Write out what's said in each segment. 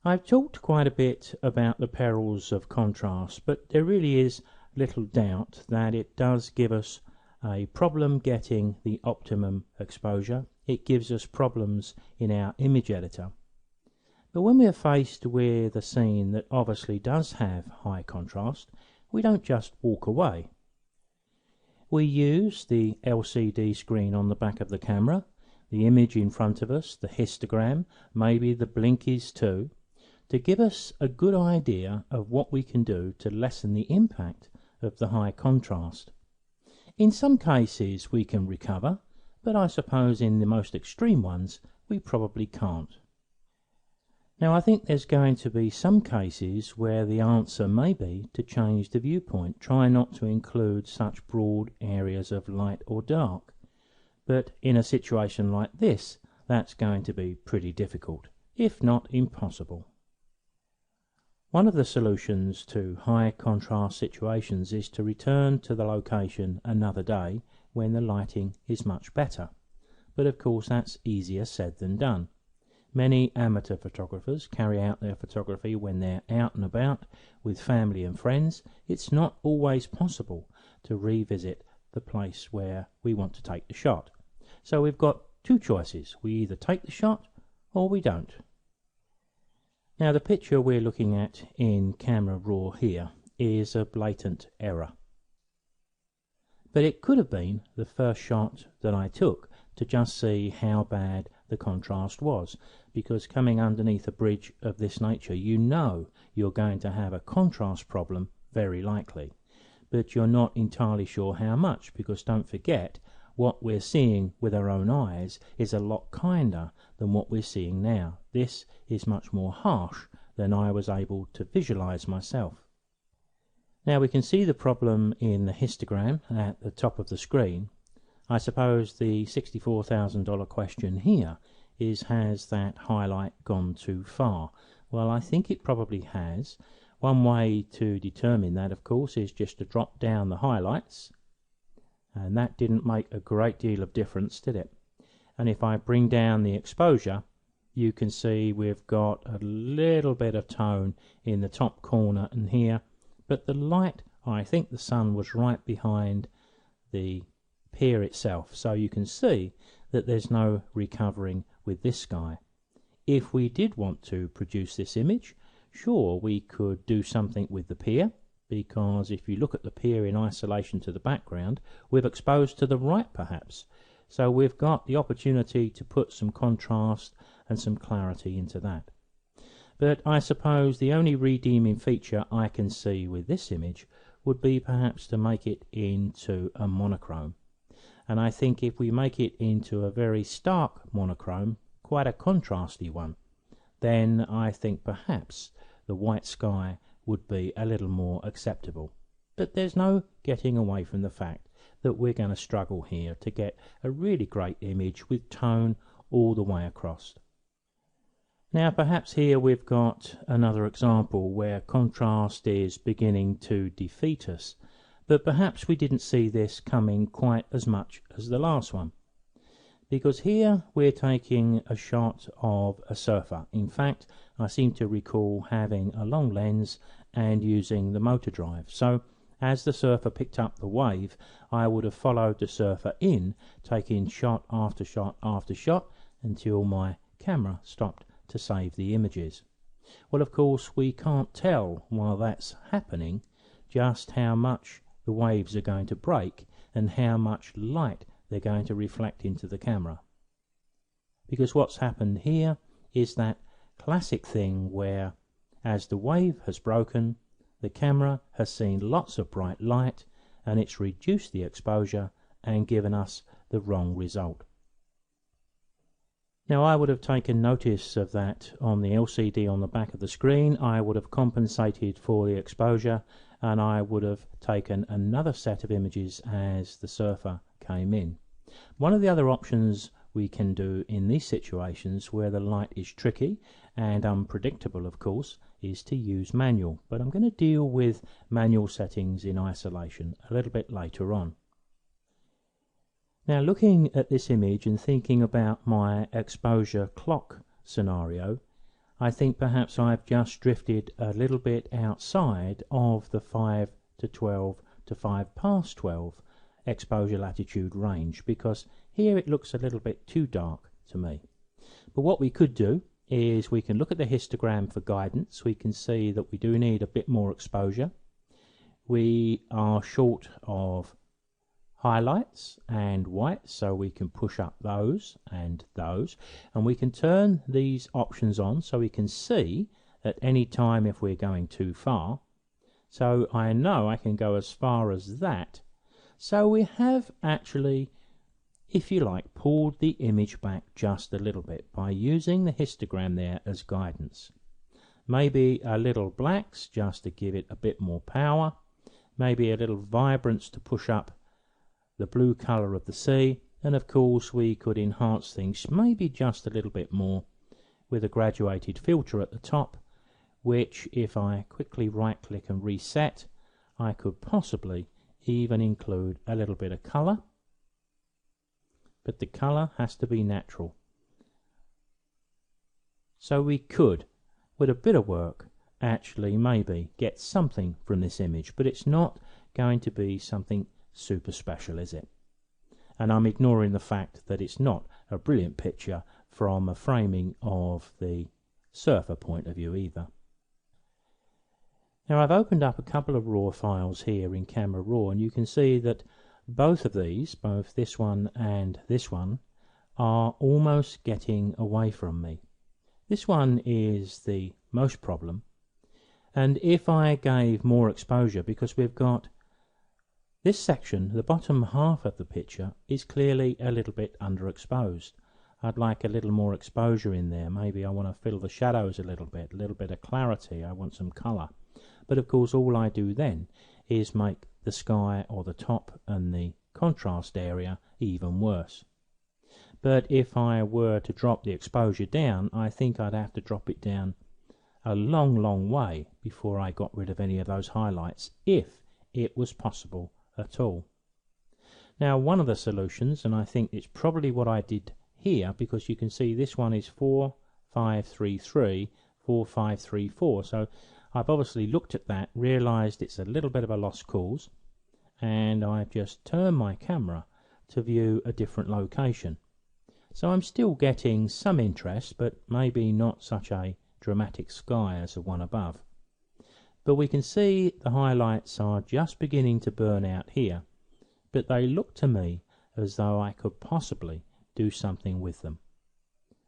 I've talked quite a bit about the perils of contrast, but there really is little doubt that it does give us a problem getting the optimum exposure. It gives us problems in our image editor. But when we're faced with a scene that obviously does have high contrast, we don't just walk away. We use the LCD screen on the back of the camera, the image in front of us, the histogram, maybe the blinkies too, to give us a good idea of what we can do to lessen the impact of the high contrast. In some cases we can recover, but I suppose in the most extreme ones we probably can't. Now I think there's going to be some cases where the answer may be to change the viewpoint, try not to include such broad areas of light or dark. But in a situation like this, that's going to be pretty difficult, if not impossible. One of the solutions to high contrast situations is to return to the location another day when the lighting is much better. But of course that's easier said than done. Many amateur photographers carry out their photography when they're out and about with family and friends. It's not always possible to revisit the place where we want to take the shot. So we've got two choices. We either take the shot or we don't. Now the picture we're looking at in Camera Raw here is a blatant error. But it could have been the first shot that I took to just see how bad the contrast was, because coming underneath a bridge of this nature, you know you're going to have a contrast problem, very likely, but you're not entirely sure how much, because don't forget, what we're seeing with our own eyes is a lot kinder than what we're seeing now. This is much more harsh than I was able to visualize myself. Now we can see the problem in the histogram at the top of the screen. I suppose the $64,000 question here is, has that highlight gone too far? Well, I think it probably has. One way to determine that, of course, is just to drop down the highlights, and that didn't make a great deal of difference, did it? And if I bring down the exposure, you can see we've got a little bit of tone in the top corner and here, but the light, I think the sun was right behind the pier itself, so you can see that there's no recovering with this sky. If we did want to produce this image, sure, we could do something with the pier, because if you look at the pier in isolation to the background, we've exposed to the right perhaps, so we've got the opportunity to put some contrast and some clarity into that. But I suppose the only redeeming feature I can see with this image would be perhaps to make it into a monochrome. And I think if we make it into a very stark monochrome, quite a contrasty one, then I think perhaps the white sky would be a little more acceptable. But there's no getting away from the fact that we're going to struggle here to get a really great image with tone all the way across. Now perhaps here we've got another example where contrast is beginning to defeat us, but perhaps we didn't see this coming quite as much as the last one, because here we're taking a shot of a surfer. In fact, I seem to recall having a long lens and using the motor drive, so as the surfer picked up the wave, I would have followed the surfer in, taking shot after shot after shot until my camera stopped to save the images. Well, of course, we can't tell while that's happening just how much the waves are going to break and how much light they're going to reflect into the camera. Because what's happened here is that classic thing where, as the wave has broken, the camera has seen lots of bright light and it's reduced the exposure and given us the wrong result. Now I would have taken notice of that on the LCD on the back of the screen. I would have compensated for the exposure, and I would have taken another set of images as the surfer came in. One of the other options we can do in these situations where the light is tricky and unpredictable, of course, is to use manual, but I'm going to deal with manual settings in isolation a little bit later on. Now looking at this image and thinking about my exposure clock scenario, I think perhaps I've just drifted a little bit outside of the 5 to 12 to 5 past 12 exposure latitude range, because here it looks a little bit too dark to me. But what we could do is we can look at the histogram for guidance. We can see that we do need a bit more exposure. We are short of highlights and whites, so we can push up those, and we can turn these options on so we can see at any time if we're going too far. So I know I can go as far as that. So we have actually, if you like, pulled the image back just a little bit by using the histogram there as guidance. Maybe a little blacks just to give it a bit more power, maybe a little vibrance to push up the blue colour of the sea, and of course we could enhance things maybe just a little bit more with a graduated filter at the top, which if I quickly right click and reset, I could possibly even include a little bit of colour, but the colour has to be natural. So we could, with a bit of work, actually maybe get something from this image, but it's not going to be something super special, is it? And I'm ignoring the fact that it's not a brilliant picture from a framing of the surfer point of view either. Now I've opened up a couple of raw files here in Camera Raw, and you can see that both of these, both this one and this one, are almost getting away from me. This one is the most problem, and if I gave more exposure, because we've got this section, the bottom half of the picture is clearly a little bit underexposed. I'd like a little more exposure in there. Maybe I want to fill the shadows a little bit of clarity. I want some colour. But of course all I do then is make the sky or the top and the contrast area even worse. But if I were to drop the exposure down, I think I'd have to drop it down a long way before I got rid of any of those highlights, if it was possible at all. Now one of the solutions, and I think it's probably what I did here, because you can see this one is 4533, 4534, so I've obviously looked at that, realized it's a little bit of a lost cause, and I've just turned my camera to view a different location. So I'm still getting some interest, but maybe not such a dramatic sky as the one above. But we can see the highlights are just beginning to burn out here, but they look to me as though I could possibly do something with them.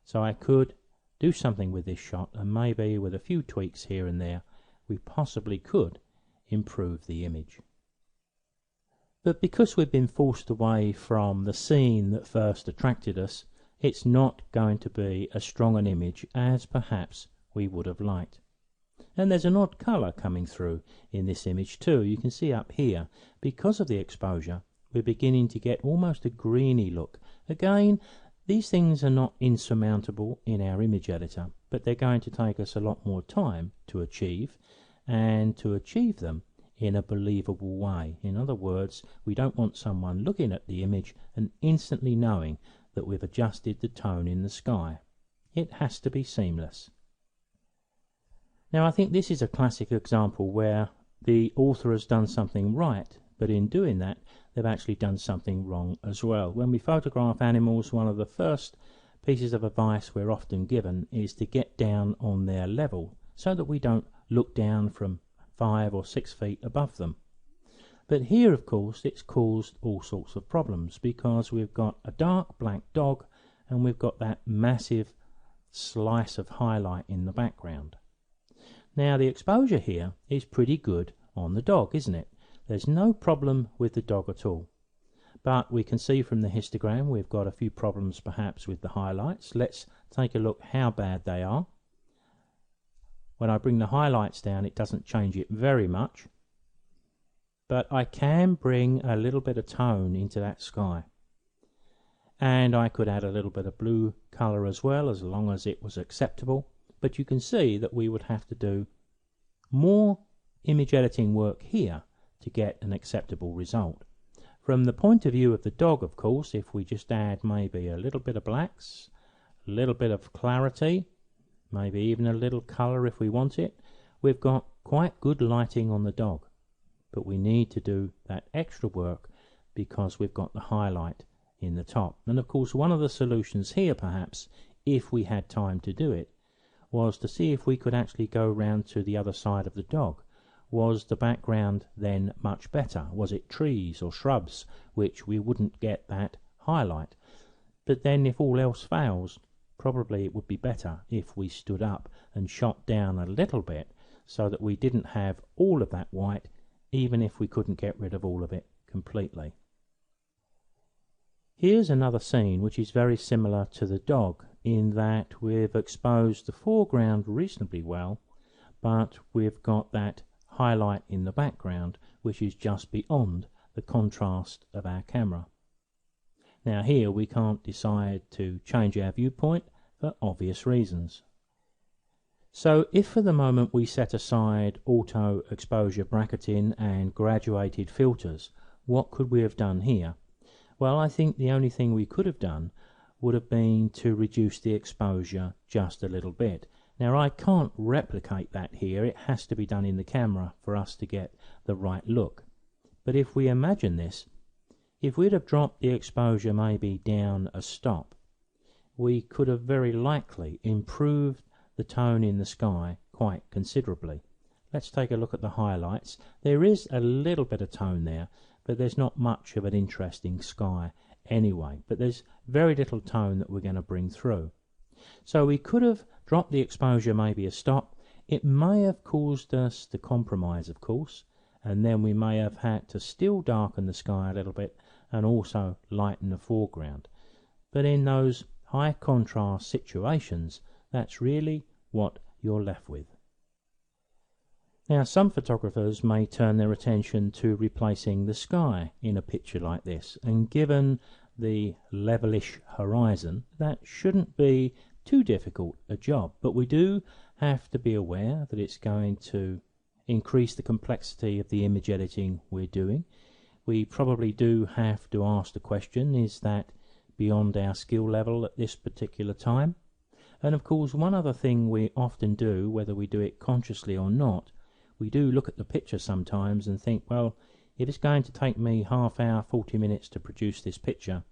So I could do something with this shot, and maybe with a few tweaks here and there we possibly could improve the image. But because we've been forced away from the scene that first attracted us, it's not going to be as strong an image as perhaps we would have liked. And there's an odd colour coming through in this image too. You can see up here, because of the exposure, we're beginning to get almost a greeny look. Again, these things are not insurmountable in our image editor, but they're going to take us a lot more time to achieve, and to achieve them in a believable way. In other words, we don't want someone looking at the image and instantly knowing that we've adjusted the tone in the sky. It has to be seamless. Now I think this is a classic example where the author has done something right, but in doing that they've actually done something wrong as well. When we photograph animals, one of the first pieces of advice we're often given is to get down on their level so that we don't look down from 5 or 6 feet above them. But here of course it's caused all sorts of problems, because we've got a dark black dog and we've got that massive slice of highlight in the background. Now the exposure here is pretty good on the dog, isn't it? There's no problem with the dog at all. But we can see from the histogram we've got a few problems perhaps with the highlights. Let's take a look how bad they are. When I bring the highlights down, it doesn't change it very much, but I can bring a little bit of tone into that sky, and I could add a little bit of blue colour as well, as long as it was acceptable. But you can see that we would have to do more image editing work here to get an acceptable result. From the point of view of the dog, of course, if we just add maybe a little bit of blacks, a little bit of clarity, maybe even a little colour if we want it, we've got quite good lighting on the dog. But we need to do that extra work because we've got the highlight in the top. And of course, one of the solutions here, perhaps, if we had time to do it, was to see if we could actually go round to the other side of the dog. Was the background then much better? Was it trees or shrubs which we wouldn't get that highlight? But then if all else fails, probably it would be better if we stood up and shot down a little bit so that we didn't have all of that white, even if we couldn't get rid of all of it completely. Here's another scene which is very similar to the dog in that we've exposed the foreground reasonably well, but we've got that highlight in the background which is just beyond the contrast of our camera. Now here we can't decide to change our viewpoint for obvious reasons. So if for the moment we set aside auto exposure bracketing and graduated filters, what could we have done here? Well, I think the only thing we could have done would have been to reduce the exposure just a little bit. Now I can't replicate that here, it has to be done in the camera for us to get the right look. But if we imagine this, if we'd have dropped the exposure maybe down a stop, we could have very likely improved the tone in the sky quite considerably. Let's take a look at the highlights. There is a little bit of tone there, but there's not much of an interesting sky anyway. But there's very little tone that we're going to bring through. So we could have dropped the exposure maybe a stop. It may have caused us to compromise, of course, and then we may have had to still darken the sky a little bit and also lighten the foreground. But in those high contrast situations, that's really what you're left with. Now some photographers may turn their attention to replacing the sky in a picture like this, and given the levelish horizon, that shouldn't be too difficult a job, but we do have to be aware that it's going to increase the complexity of the image editing we're doing. We probably do have to ask the question, is that beyond our skill level at this particular time? And of course, one other thing we often do, whether we do it consciously or not, we do look at the picture sometimes and think, well, if it's going to take me half hour, 40 minutes to produce this picture,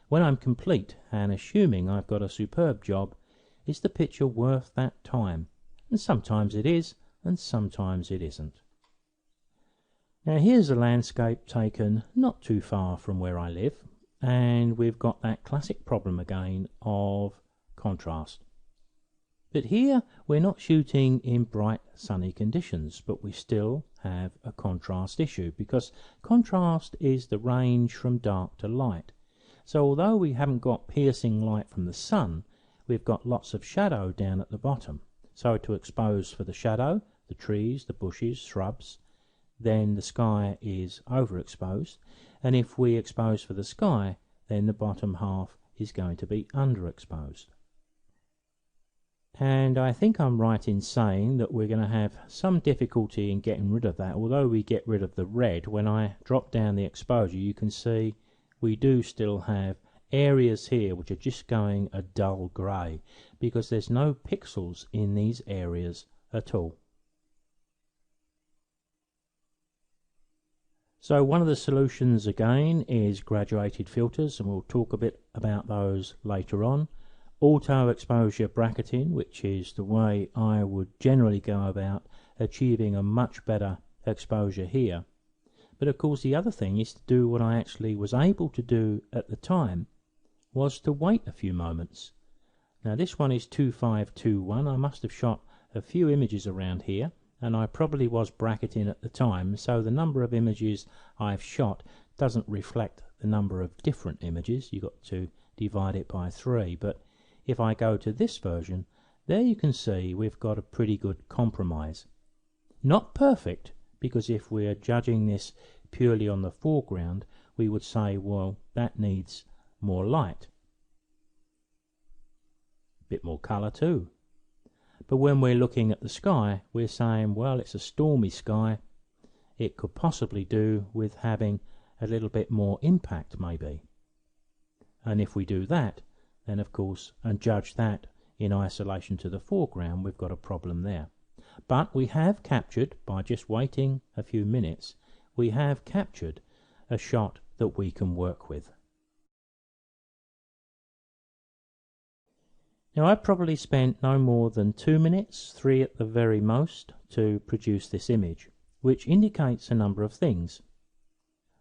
when I'm complete and assuming I've got a superb job, is the picture worth that time? And sometimes it is, and sometimes it isn't. Now here's a landscape taken not too far from where I live, and we've got that classic problem again of contrast. But here we're not shooting in bright sunny conditions, but we still have a contrast issue, because contrast is the range from dark to light. So although we haven't got piercing light from the sun, we've got lots of shadow down at the bottom. So to expose for the shadow, the trees, the bushes, shrubs, then the sky is overexposed, and if we expose for the sky, then the bottom half is going to be underexposed. And I think I'm right in saying that we're going to have some difficulty in getting rid of that. Although we get rid of the red, when I drop down the exposure, you can see we do still have areas here which are just going a dull grey, because there's no pixels in these areas at all. So one of the solutions again is graduated filters, and we'll talk a bit about those later on. Auto exposure bracketing, which is the way I would generally go about achieving a much better exposure here. But of course the other thing is to do what I actually was able to do at the time, was to wait a few moments. Now this one is 2521. I must have shot a few images around here, and I probably was bracketing at the time, so the number of images I've shot doesn't reflect the number of different images. You've got to divide it by 3. But if I go to this version, there you can see we've got a pretty good compromise. Not perfect, because if we're judging this purely on the foreground, we would say, well, that needs more light. A bit more colour too. But when we're looking at the sky, we're saying, well, it's a stormy sky. It could possibly do with having a little bit more impact maybe. And if we do that, then of course, and judge that in isolation to the foreground, we've got a problem there. But we have captured, by just waiting a few minutes, we have captured a shot that we can work with. Now, I've probably spent no more than 2 minutes, 3 at the very most, to produce this image, which indicates a number of things.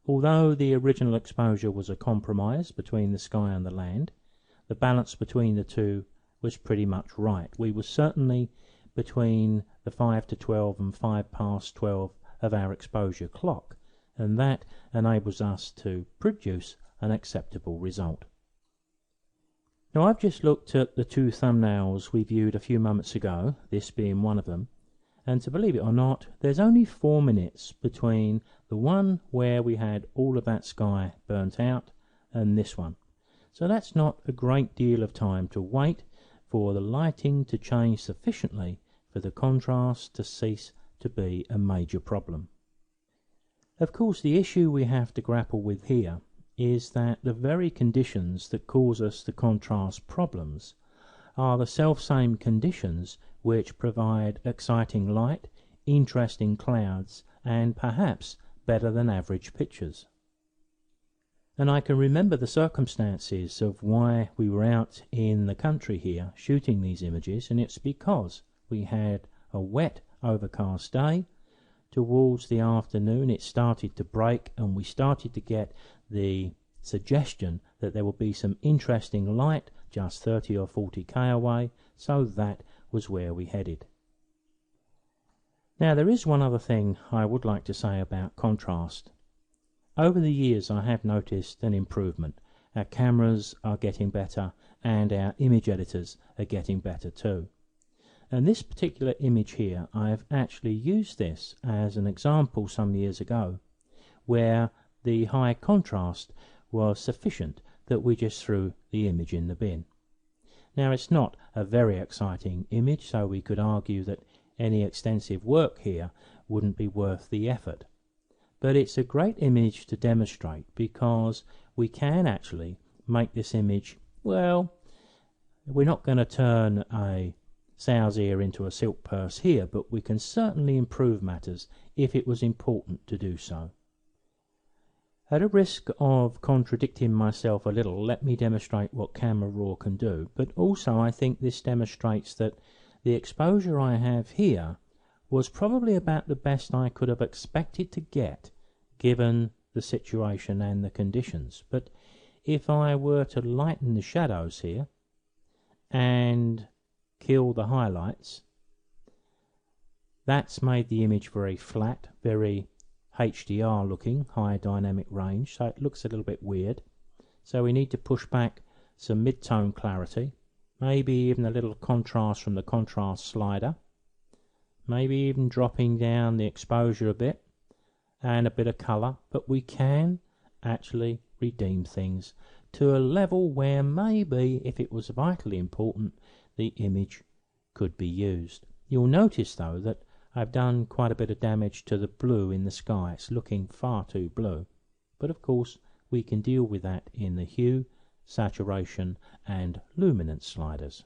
Although the original exposure was a compromise between the sky and the land, the balance between the two was pretty much right. We were certainly between the 5 to 12 and 5 past 12 of our exposure clock, and that enables us to produce an acceptable result. Now, I've just looked at the 2 thumbnails we viewed a few moments ago, this being one of them, and to believe it or not, there's only 4 minutes between the one where we had all of that sky burnt out and this one. So that's not a great deal of time to wait for the lighting to change sufficiently for the contrast to cease to be a major problem. Of course, the issue we have to grapple with here is that the very conditions that cause us the contrast problems are the self-same conditions which provide exciting light, interesting clouds, and perhaps better than average pictures. And I can remember the circumstances of why we were out in the country here shooting these images, and it's because we had a wet, overcast day. Towards the afternoon it started to break, and we started to get the suggestion that there would be some interesting light just 30 or 40k away, so that was where we headed. Now, there is one other thing I would like to say about contrast. Over the years I have noticed an improvement. Our cameras are getting better and our image editors are getting better too. And this particular image here, I have actually used this as an example some years ago, where the high contrast was sufficient that we just threw the image in the bin. Now, it's not a very exciting image, so we could argue that any extensive work here wouldn't be worth the effort. But it's a great image to demonstrate because we can actually make this image, well, we're not going to turn a sow's ear into a silk purse here, but we can certainly improve matters if it was important to do so. At a risk of contradicting myself a little, let me demonstrate what Camera Raw can do, but also I think this demonstrates that the exposure I have here was probably about the best I could have expected to get given the situation and the conditions. But if I were to lighten the shadows here and kill the highlights, that's made the image very flat, very HDR looking, high dynamic range, so it looks a little bit weird. So we need to push back some mid-tone clarity, maybe even a little contrast from the contrast slider, maybe even dropping down the exposure a bit and a bit of colour, but we can actually redeem things to a level where maybe, if it was vitally important, the image could be used. You'll notice though that I've done quite a bit of damage to the blue in the sky. It's looking far too blue. But of course we can deal with that in the hue, saturation and luminance sliders.